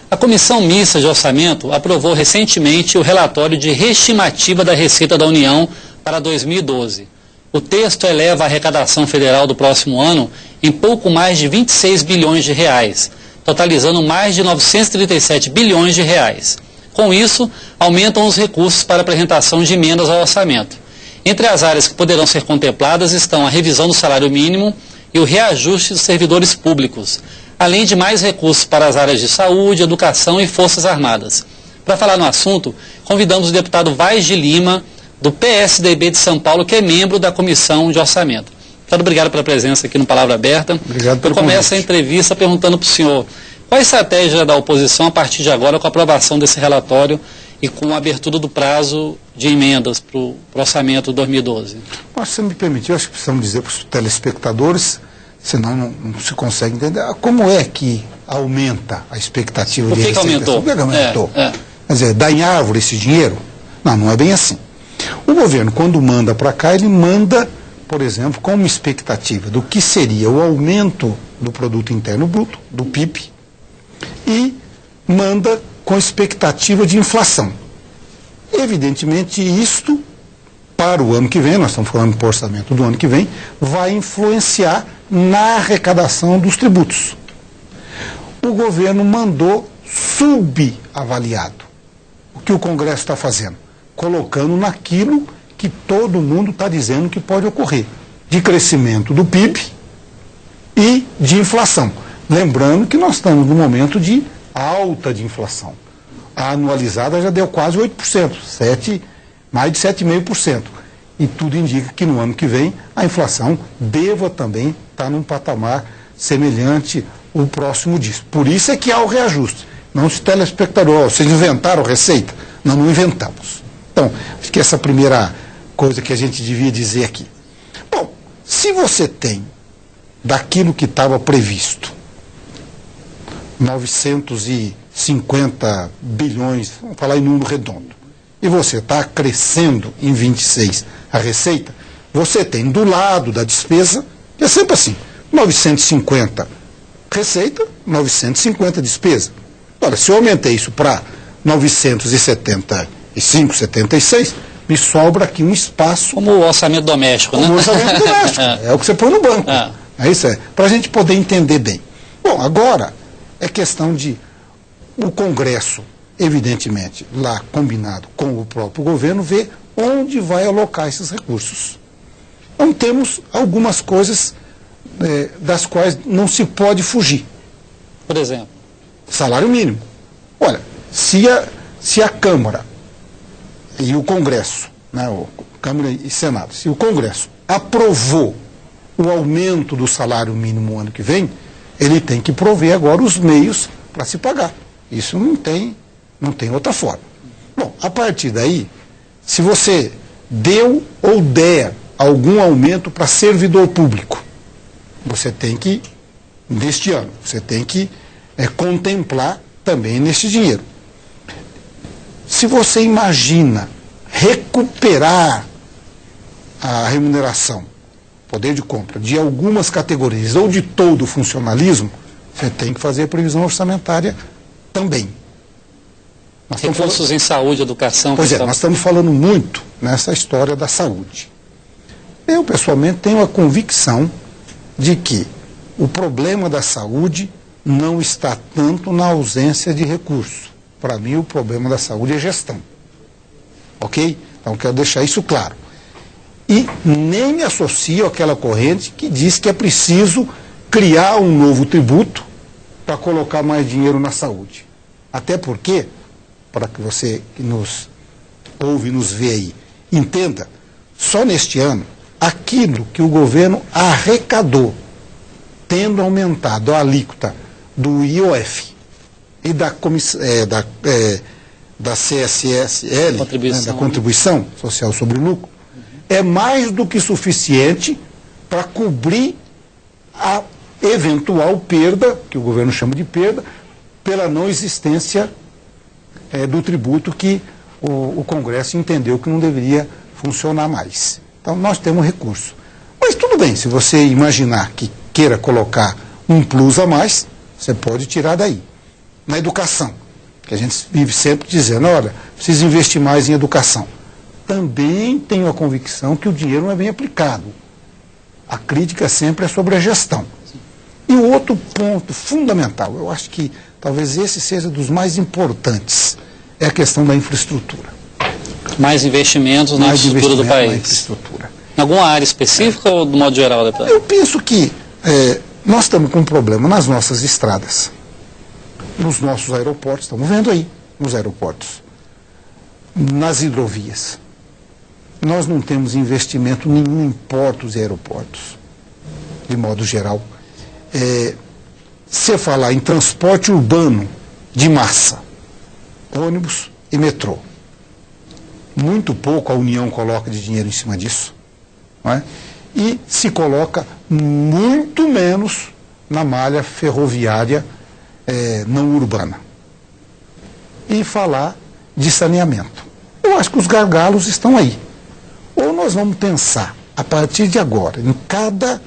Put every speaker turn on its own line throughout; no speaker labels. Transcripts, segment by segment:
A Comissão Mista de Orçamento aprovou recentemente o relatório de reestimativa da Receita da União para 2012. O texto eleva a arrecadação federal do próximo ano em pouco mais de 26 bilhões de reais, totalizando mais de 937 bilhões de reais. Com isso, aumentam os recursos para apresentação de emendas ao orçamento. Entre as áreas que poderão ser contempladas estão a revisão do salário mínimo e o reajuste dos servidores públicos, além de mais recursos para as áreas de saúde, educação e forças armadas. Para falar no assunto, convidamos o deputado Vaz de Lima, do PSDB de São Paulo, que é membro da Comissão de Orçamento. Muito obrigado pela presença aqui no Palavra Aberta.
Obrigado pelo
convite. Eu começo a entrevista perguntando para o senhor qual a estratégia da oposição a partir de agora com a aprovação desse relatório e com a abertura do prazo de emendas para o orçamento de 2012.
Mas, se me permitir, acho que precisamos dizer para os telespectadores, senão não se consegue entender, como é que aumenta a expectativa de receita.
Por que aumentou?
Por que aumentou? Quer dizer, dá em árvore esse dinheiro? Não é bem assim. O governo, quando manda para cá, ele manda, por exemplo, com uma expectativa do que seria o aumento do produto interno bruto, do PIB, e manda com expectativa de inflação. Evidentemente, isto, para o ano que vem, nós estamos falando do orçamento do ano que vem, vai influenciar na arrecadação dos tributos. O governo mandou subavaliado. O que o Congresso está fazendo? Colocando naquilo que todo mundo está dizendo que pode ocorrer, de crescimento do PIB e de inflação. Lembrando que nós estamos num momento de alta de inflação. A anualizada já deu quase 8%, mais de 7,5%. E tudo indica que no ano que vem a inflação deva também estar num patamar semelhante ao próximo disso. Por isso é que há o reajuste. Não se telespectador, vocês inventaram receita? Não inventamos. Então, acho que essa é a primeira coisa que a gente devia dizer aqui. Bom, se você tem daquilo que estava previsto, 950 bilhões, vamos falar em número redondo, e você está crescendo em 26 a receita, você tem do lado da despesa, que é sempre assim, 950 receita, 950 despesa. Olha, se eu aumentei isso para 975, 76, me sobra aqui um espaço...
Como o orçamento doméstico, né?
Como o orçamento doméstico, é o que você põe no banco. É isso aí, para a gente poder entender bem. Bom, agora é questão de o Congresso, evidentemente, lá combinado com o próprio governo, ver onde vai alocar esses recursos. Então temos algumas coisas das quais não se pode fugir.
Por exemplo?
Salário mínimo. Olha, se a Câmara e o Congresso, né, Câmara e Senado, se o Congresso aprovou o aumento do salário mínimo ano que vem, ele tem que prover agora os meios para se pagar. Isso não tem outra forma. Bom, a partir daí, se você deu ou der algum aumento para servidor público, você tem que, neste ano, você tem que contemplar também nesse dinheiro. Se você imagina recuperar a remuneração, poder de compra, de algumas categorias ou de todo o funcionalismo, você tem que fazer a previsão orçamentária também.
Recursos em saúde, educação...
Pois é, nós estamos falando muito nessa história da saúde. Eu, pessoalmente, tenho a convicção de que o problema da saúde não está tanto na ausência de recursos. Para mim, o problema da saúde é gestão. Ok? Então, quero deixar isso claro. E nem me associo àquela corrente que diz que é preciso criar um novo tributo para colocar mais dinheiro na saúde. Até porque, para que você que nos ouve e nos vê aí, entenda, só neste ano, aquilo que o governo arrecadou, tendo aumentado a alíquota do IOF e da CSSL, da Contribuição Social sobre o Lucro, é mais do que suficiente para cobrir a eventual perda, que o governo chama de perda, pela não existência do tributo que o Congresso entendeu que não deveria funcionar mais. Então, nós temos recurso. Mas tudo bem, se você imaginar que queira colocar um plus a mais, você pode tirar daí. na educação, que a gente vive sempre dizendo, olha, precisa investir mais em educação. Também tenho a convicção que o dinheiro não é bem aplicado. A crítica sempre é sobre a gestão. E o outro ponto fundamental, eu acho que talvez esse seja dos mais importantes, é a questão da infraestrutura.
Mais investimentos na infraestrutura do país.
Infraestrutura.
Em alguma área específica ou do modo geral, deputado?
Eu penso que nós estamos com um problema nas nossas estradas, nos nossos aeroportos, estamos vendo aí, nos aeroportos, nas hidrovias. Nós não temos investimento nenhum em portos e aeroportos, de modo geral. Se falar em transporte urbano de massa, ônibus e metrô, muito pouco a União coloca de dinheiro em cima disso, não é? E se coloca muito menos na malha ferroviária não urbana. E falar de saneamento. Eu acho que os gargalos estão aí. Ou nós vamos pensar, a partir de agora, em cada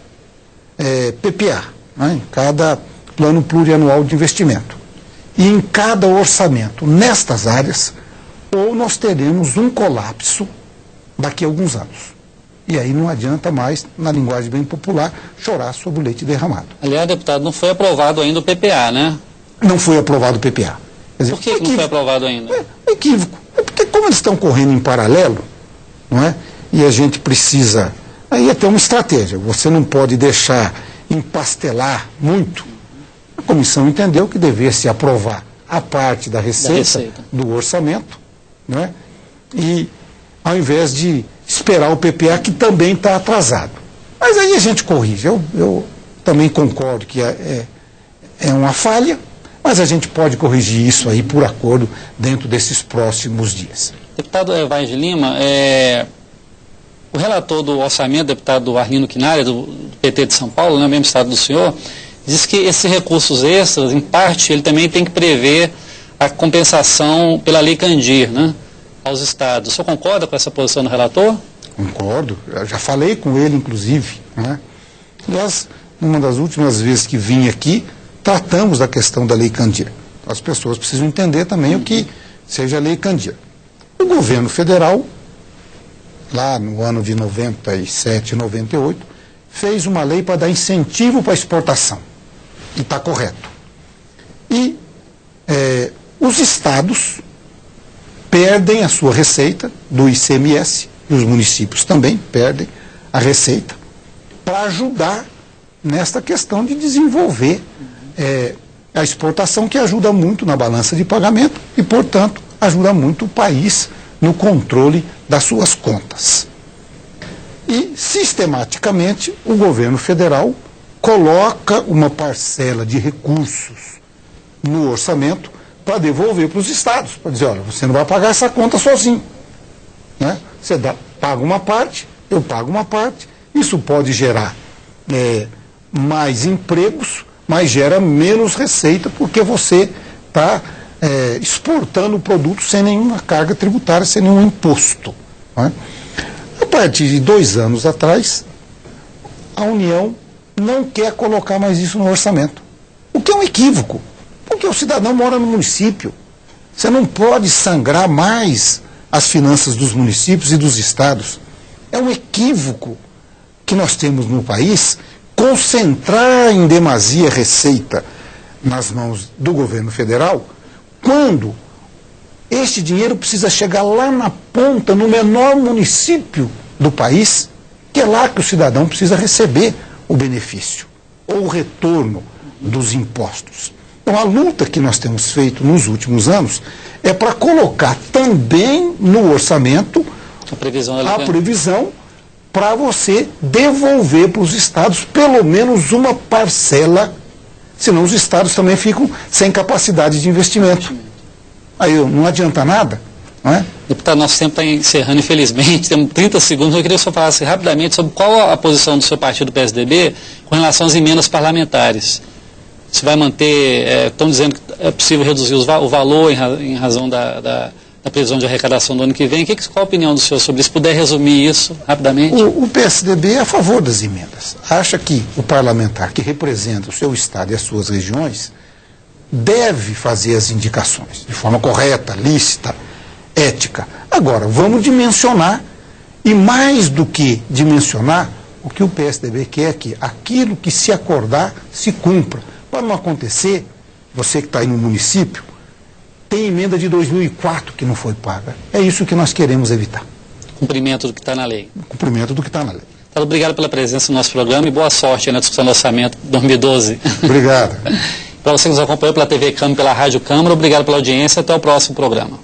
PPA, né, em cada plano plurianual de investimento, e em cada orçamento nestas áreas, ou nós teremos um colapso daqui a alguns anos. E aí não adianta mais, na linguagem bem popular, chorar sobre o leite derramado.
Aliás, deputado, não foi aprovado ainda o PPA, né?
Não foi aprovado o PPA. Quer dizer,
por que não foi aprovado ainda?
É equívoco. É porque como eles estão correndo em paralelo, não é? E a gente precisa... Aí é ter uma estratégia. Você não pode deixar empastelar muito. A comissão entendeu que deveria se aprovar a parte da receita. Do orçamento, não é? E ao invés de esperar o PPA, que também está atrasado. Mas aí a gente corrige. Eu também concordo que é uma falha, mas a gente pode corrigir isso aí por acordo dentro desses próximos dias.
Deputado Vaz de Lima, o relator do orçamento, deputado Arlindo Quinalha, do PT de São Paulo, né, mesmo estado do senhor, diz que esses recursos extras, em parte, ele também tem que prever a compensação pela Lei Candir, né, aos estados. O senhor concorda com essa posição do relator?
Concordo. Eu já falei com ele, inclusive. Né? Nós, numa das últimas vezes que vim aqui, tratamos da questão da Lei Candir. As pessoas precisam entender também o que seja a Lei Candir. O governo federal, lá no ano de 97, 98, fez uma lei para dar incentivo para a exportação. E está correto. E os estados perdem a sua receita do ICMS, e os municípios também perdem a receita, para ajudar nesta questão de desenvolver a exportação, que ajuda muito na balança de pagamento e, portanto, ajuda muito o país no controle das suas contas. E, sistematicamente, o governo federal coloca uma parcela de recursos no orçamento para devolver para os estados, para dizer, olha, você não vai pagar essa conta sozinho. Né? Você paga uma parte, eu pago uma parte, isso pode gerar mais empregos, mas gera menos receita, porque você está exportando o produto sem nenhuma carga tributária, sem nenhum imposto. Né? A partir de 2 anos atrás, a União não quer colocar mais isso no orçamento. O que é um equívoco, porque o cidadão mora no município. Você não pode sangrar mais as finanças dos municípios e dos estados. É um equívoco que nós temos no país, concentrar em demasia receita nas mãos do governo federal, quando este dinheiro precisa chegar lá na ponta, no menor município do país, que é lá que o cidadão precisa receber o benefício, ou o retorno dos impostos. Então, a luta que nós temos feito nos últimos anos é para colocar também no orçamento a previsão para você devolver para os estados pelo menos uma parcela, senão os estados também ficam sem capacidade de investimento. Aí não adianta nada, não é?
Deputado, nosso tempo está encerrando, infelizmente, temos 30 segundos. Eu queria que o senhor falasse rapidamente sobre qual a posição do seu partido, PSDB, com relação às emendas parlamentares. Se vai manter, estão dizendo que é possível reduzir o valor em razão da previsão de arrecadação do ano que vem. Qual a opinião do senhor sobre isso? Se puder resumir isso rapidamente.
O PSDB é a favor das emendas. Acha que o parlamentar que representa o seu estado e as suas regiões deve fazer as indicações de forma correta, lícita, ética. Agora, vamos dimensionar, e mais do que dimensionar, o que o PSDB quer é que aquilo que se acordar se cumpra. Para não acontecer, você que está aí no município, tem emenda de 2004 que não foi paga. É isso que nós queremos evitar.
Cumprimento do que está na lei.
Cumprimento do que está na lei.
Então, obrigado pela presença no nosso programa e boa sorte na discussão do orçamento 2012.
Obrigado.
Para você que nos acompanhou pela TV Câmara e pela Rádio Câmara, obrigado pela audiência. Até o próximo programa.